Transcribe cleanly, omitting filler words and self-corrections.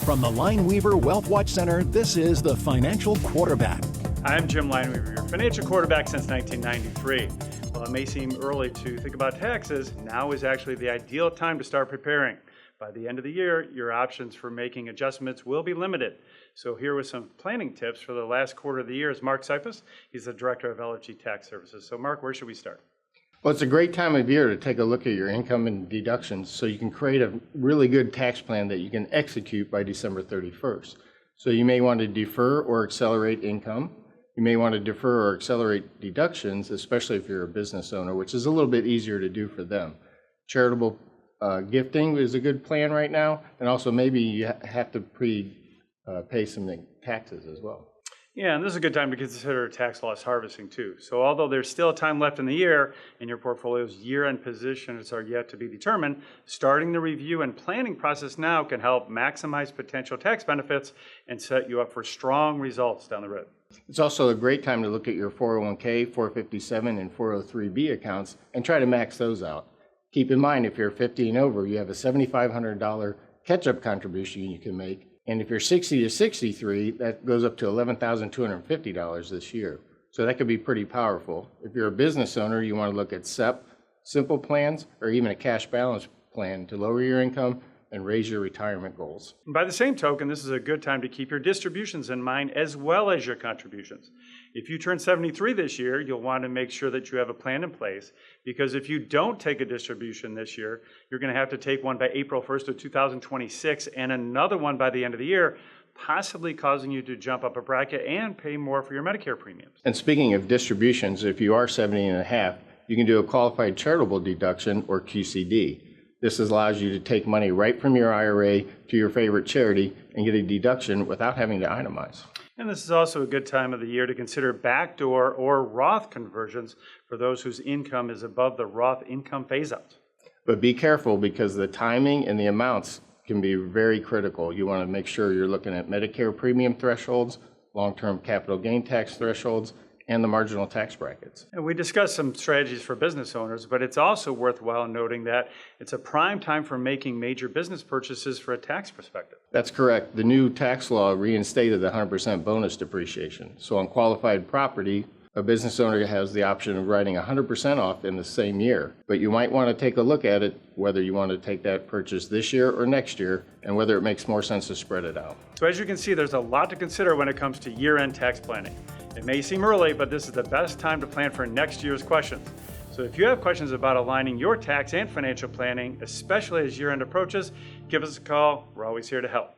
From the Lineweaver Wealth Watch Center, this is the Financial Quarterback. I'm Jim Lineweaver, your financial quarterback since 1993. While it may seem early to think about taxes, now is actually the ideal time to start preparing. By the end of the year, your options for making adjustments will be limited. So here with some planning tips for the last quarter of the year is Mark Sipos. He's the Director of LFG Tax Services. So Mark, where should we start? Well, it's a great time of year to take a look at your income and deductions so you can create a really good tax plan that you can execute by December 31st. So you may want to defer or accelerate income. You may want to defer or accelerate deductions, especially if you're a business owner, which is a little bit easier to do for them. Charitable gifting is a good plan right now, and also maybe you have to pay some taxes as well. Yeah, and this is a good time to consider tax loss harvesting too. So although there's still time left in the year and your portfolio's year-end positions are yet to be determined, starting the review and planning process now can help maximize potential tax benefits and set you up for strong results down the road. It's also a great time to look at your 401k, 457, and 403b accounts and try to max those out. Keep in mind, if you're 50 and over, you have a $7,500 catch-up contribution you can make. And if you're 60 to 63, that goes up to $11,250 this year. So that could be pretty powerful. If you're a business owner, you want to look at SEP, simple plans, or even a cash balance plan to lower your income and raise your retirement goals. By the same token, this is a good time to keep your distributions in mind as well as your contributions. If you turn 73 this year, you'll want to make sure that you have a plan in place, because if you don't take a distribution this year, you're going to have to take one by April 1st of 2026 and another one by the end of the year, possibly causing you to jump up a bracket and pay more for your Medicare premiums. And speaking of distributions, if you are 70 and a half, you can do a qualified charitable deduction or QCD. This allows you to take money right from your IRA to your favorite charity and get a deduction without having to itemize. And this is also a good time of the year to consider backdoor or Roth conversions for those whose income is above the Roth income phase-out. But be careful, because the timing and the amounts can be very critical. You want to make sure you're looking at Medicare premium thresholds, long-term capital gain tax thresholds, and the marginal tax brackets. And we discussed some strategies for business owners, but it's also worthwhile noting that it's a prime time for making major business purchases for a tax perspective. That's correct. The new tax law reinstated the 100% bonus depreciation. So on qualified property, a business owner has the option of writing 100% off in the same year. But you might want to take a look at it, whether you want to take that purchase this year or next year, and whether it makes more sense to spread it out. So as you can see, there's a lot to consider when it comes to year-end tax planning. It may seem early, but this is the best time to plan for next year's questions. So if you have questions about aligning your tax and financial planning, especially as year-end approaches, give us a call. We're always here to help.